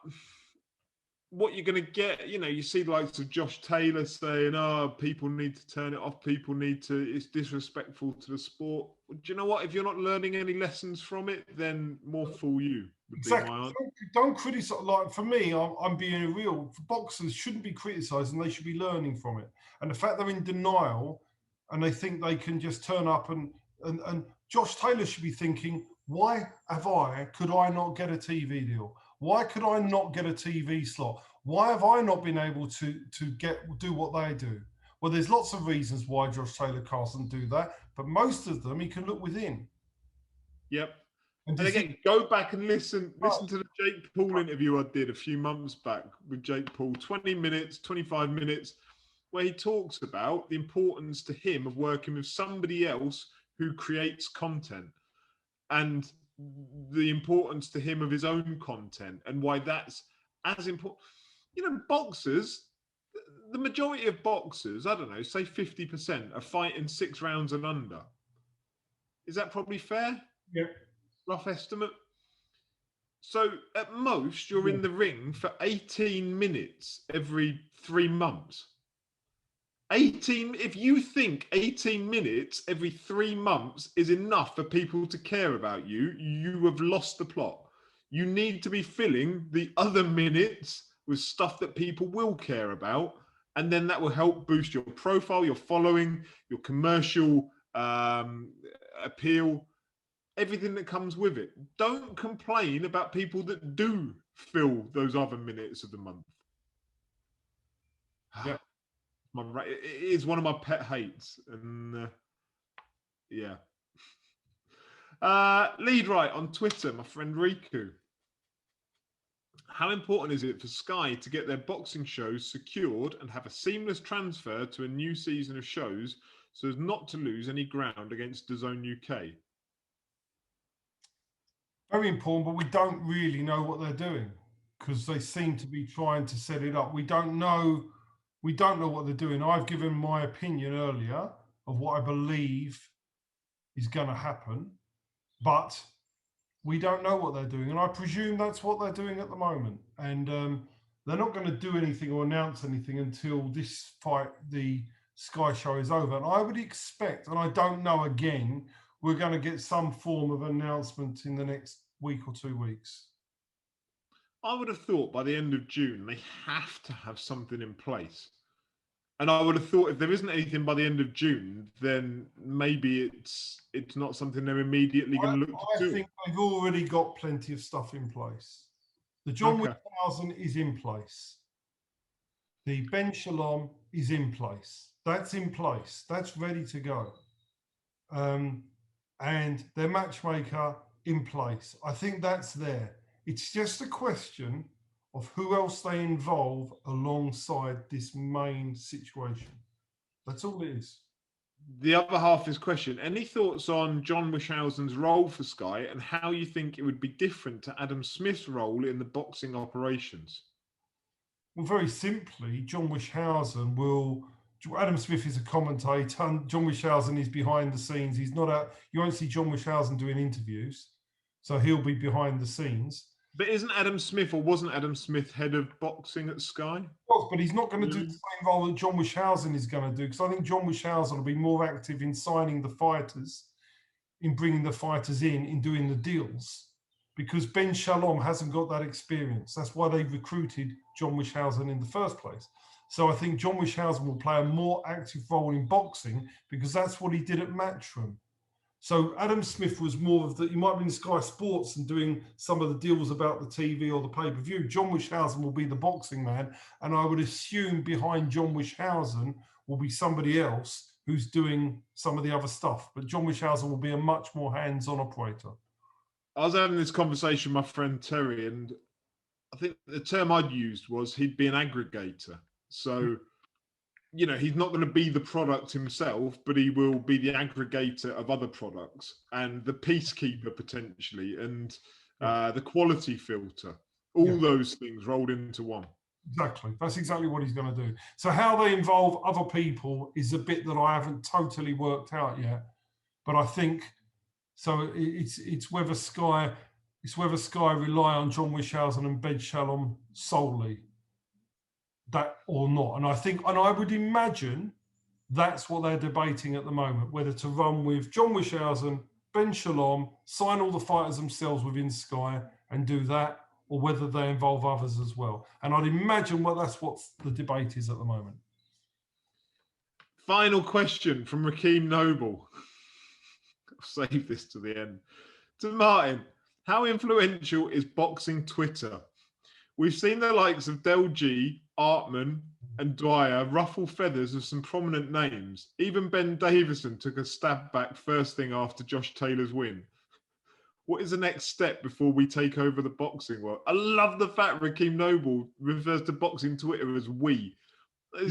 A: what you're going to get, you see the likes of Josh Taylor saying, "Oh, people need to turn it off. People need to. It's disrespectful to the sport." Well, do you know what? If you're not learning any lessons from it, then more fool you would be
B: Exactly.
A: my answer.
B: Don't criticize. Like for me, I'm being real. Boxers shouldn't be criticized, and they should be learning from it. And the fact they're in denial, and they think they can just turn up and Josh Taylor should be thinking, why could I not get a TV deal? Why could I not get a TV slot? Why have I not been able to do what they do? Well, there's lots of reasons why Josh Taylor can't do that, but most of them he can look within.
A: Yep. And again, go back and listen to the Jake Paul interview I did a few months back with Jake Paul, 20 minutes, 25 minutes, where he talks about the importance to him of working with somebody else who creates content, and the importance to him of his own content, and why that's as important. Boxers, the majority of boxers, I don't know, say 50% are fighting 6 rounds and under. Is that probably fair?
B: Yeah.
A: Rough estimate. So at most, you're in the ring for 18 minutes every 3 months. 18, if you think 18 minutes every 3 months is enough for people to care about you, you have lost the plot. You need to be filling the other minutes with stuff that people will care about. And then that will help boost your profile, your following, your commercial appeal, everything that comes with it. Don't complain about people that do fill those other minutes of the month.
B: Yeah.
A: It is one of my pet hates. And yeah. Lead right on Twitter, my friend Riku. How important is it for Sky to get their boxing shows secured and have a seamless transfer to a new season of shows so as not to lose any ground against DAZN UK?
B: Very important, but we don't really know what they're doing because they seem to be trying to set it up. We don't know what they're doing. I've given my opinion earlier of what I believe is going to happen, but we don't know what they're doing. And I presume that's what they're doing at the moment. And they're not going to do anything or announce anything until this fight, the Sky show, is over. And I would expect, and I don't know again, we're going to get some form of announcement in the next week or 2 weeks.
A: I would have thought by the end of June, they have to have something in place. And I would have thought if there isn't anything by the end of June, then maybe it's not something they're immediately going to look to do.
B: I think they've already got plenty of stuff in place. The John Wick 1000 is in place. The Ben Shalom is in place. That's in place. That's ready to go. And their matchmaker in place. I think that's there. It's just a question of who else they involve alongside this main situation. That's all it is.
A: The other half of this question, any thoughts on John Wisshausen's role for Sky and how you think it would be different to Adam Smith's role in the boxing operations?
B: Well, very simply, John Wisshausen will... Adam Smith is a commentator. John Wisshausen is behind the scenes. He's not out. You won't see John Wisshausen doing interviews. So he'll be behind the scenes.
A: But isn't Adam Smith, or wasn't Adam Smith, head of boxing at Sky?
B: Well, but he's not going to do the same role that John Wisshausen is going to do, because I think John Wisshausen will be more active in signing the fighters, in bringing the fighters in doing the deals, because Ben Shalom hasn't got that experience. That's why they recruited John Wisshausen in the first place. So I think John Wisshausen will play a more active role in boxing because that's what he did at Matchroom. So Adam Smith was more of he might be in Sky Sports and doing some of the deals about the TV or the pay-per-view. John Wisshausen will be the boxing man. And I would assume behind John Wisshausen will be somebody else who's doing some of the other stuff. But John Wisshausen will be a much more hands-on operator.
A: I was having this conversation with my friend Terry, and I think the term I'd used was he'd be an aggregator. So, he's not going to be the product himself, but he will be the aggregator of other products and the peacekeeper potentially, and the quality filter, all those things rolled into one.
B: Exactly. That's exactly what he's going to do. So how they involve other people is a bit that I haven't totally worked out yet. But I think, so it's whether Sky rely on John Wisshausen and Ben Shalom solely. that or not. And I would imagine that's what they're debating at the moment, whether to run with John Wishausen, Ben Shalom, sign all the fighters themselves within Sky and do that, or whether they involve others as well. And I'd imagine that's what the debate is at the moment.
A: Final question from Rakeem Noble. I'll save this to the end. To Martin, how influential is boxing Twitter? We've seen the likes of Del G, Artman, and Dwyer ruffle feathers of some prominent names. Even Ben Davison took a stab back first thing after Josh Taylor's win. What is the next step before we take over the boxing world? I love the fact Rakeem Noble refers to boxing Twitter as we.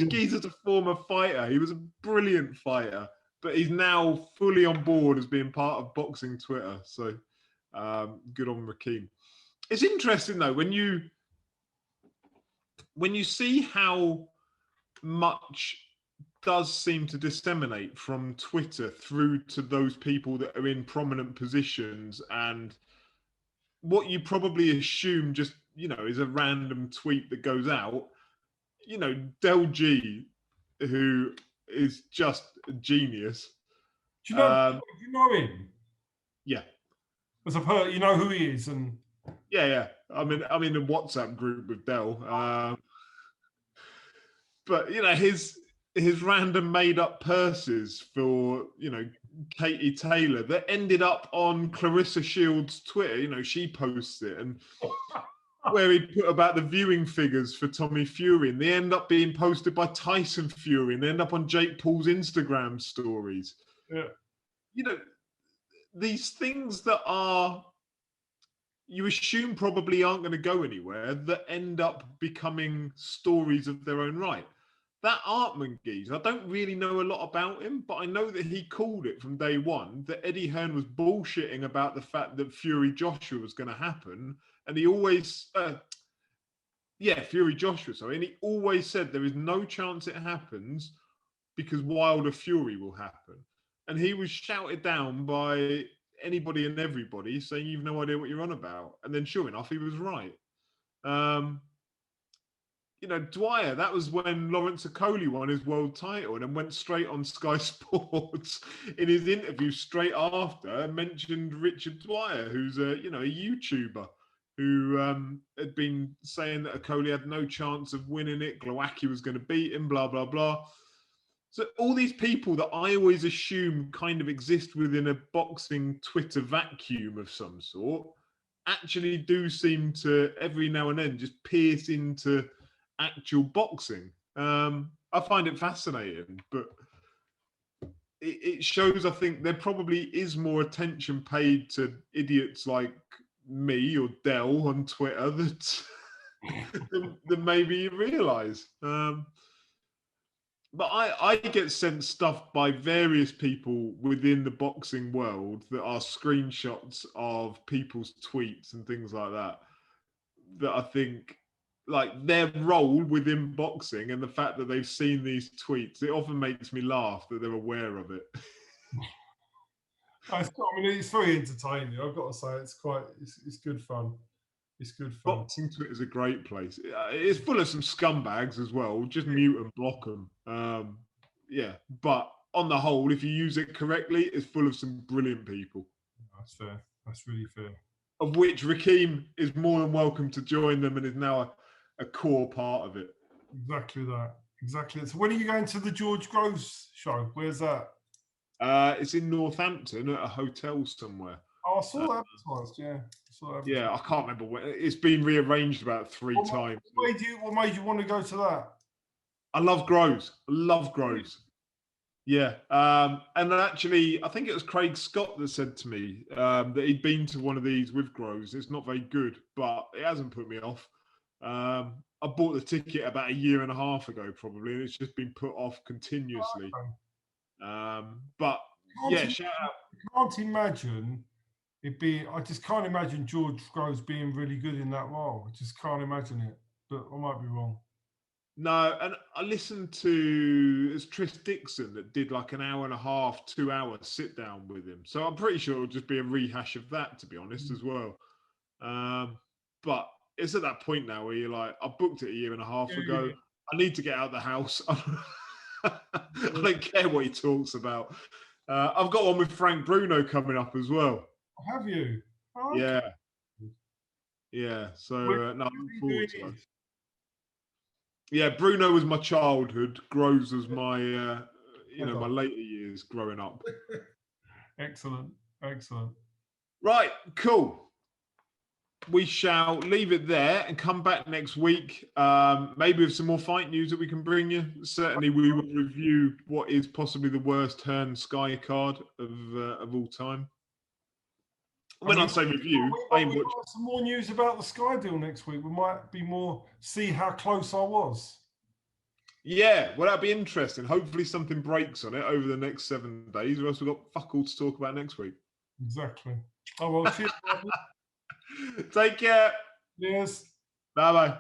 A: Geezer's a former fighter. He was a brilliant fighter, but he's now fully on board as being part of boxing Twitter. So good on Rakeem. It's interesting though, when you see how much does seem to disseminate from Twitter through to those people that are in prominent positions, and what you probably assume just, is a random tweet that goes out, Del G, who is just a genius.
B: Do you know him?
A: Yeah.
B: As a person, you know who he is, and
A: yeah. I'm in a WhatsApp group with Del. But his random made up purses for Katie Taylor that ended up on Clarissa Shields' Twitter. She posts it, and where he put about the viewing figures for Tommy Fury, and they end up being posted by Tyson Fury, and they end up on Jake Paul's Instagram stories.
B: Yeah.
A: These things that are, you assume probably aren't going to go anywhere, that end up becoming stories of their own right. That Artman geezer, I don't really know a lot about him, but I know that he called it from day one that Eddie Hearn was bullshitting about the fact that Fury Joshua was going to happen. And he always, Fury Joshua, sorry. And he always said there is no chance it happens because Wilder Fury will happen. And he was shouted down by anybody and everybody saying, you've no idea what you're on about. And then sure enough, he was right. Dwyer, that was when Lawrence Okoli won his world title and then went straight on Sky Sports in his interview straight after and mentioned Richard Dwyer, who's a YouTuber who had been saying that Okoli had no chance of winning it. Glowacki was going to beat him, blah, blah, blah. So all these people that I always assume kind of exist within a boxing Twitter vacuum of some sort actually do seem to every now and then just pierce into actual boxing. I find it fascinating, but it shows, I think, there probably is more attention paid to idiots like me or Del on Twitter than maybe you realise. But I get sent stuff by various people within the boxing world that are screenshots of people's tweets and things like that I think, like, their role within boxing and the fact that they've seen these tweets, it often makes me laugh that they're aware of it.
B: It's very entertaining. I've got to say, it's good fun. It's good fun.
A: Boxing Twitter is a great place. It's full of some scumbags as well. Just mute and block them. But on the whole, if you use it correctly, it's full of some brilliant people.
B: That's fair. That's really fair.
A: Of which Rakeem is more than welcome to join them and is now a core part of it.
B: Exactly that. Exactly. So when are you going to the George Groves show? Where's that?
A: It's in Northampton at a hotel somewhere.
B: Oh, I saw that advertised, yeah.
A: Yeah, I can't remember when. It's been rearranged about three times.
B: What made you want to go to that?
A: I love Groves. Yeah. And actually, I think it was Craig Scott that said to me that he'd been to one of these with Groves. It's not very good, but it hasn't put me off. I bought the ticket about a year and a half ago, probably, and it's just been put off continuously. But yeah, shout out.
B: I can't imagine I just can't imagine George Groves being really good in that role. I just can't imagine it, but I might be wrong.
A: No, and I listened to Tris Dixon that did like an hour and a half, 2 hours sit down with him. So I'm pretty sure it'll just be a rehash of that, to be honest, as well. But it's at that point now where you're like, I booked it a year and a half ago. I need to get out of the house. I don't care what he talks about. I've got one with Frank Bruno coming up as well.
B: Have you? Oh, okay.
A: Yeah. Yeah. So no, I look forward to that. Yeah, Bruno was my childhood. Groves was my, my later years growing up.
B: Excellent.
A: Right, cool. We shall leave it there and come back next week, maybe with some more fight news that we can bring you. Certainly, we will review what is possibly the worst Hearn Sky card of all time. When I say review, I ain't watching.
B: Some more news about the Sky deal next week. We might be more see how close I was.
A: Yeah, well, that'd be interesting. Hopefully, something breaks on it over the next 7 days, or else we've got fuck all to talk about next week.
B: Exactly. Oh well, cheers.
A: Take care.
B: Yes.
A: Bye bye.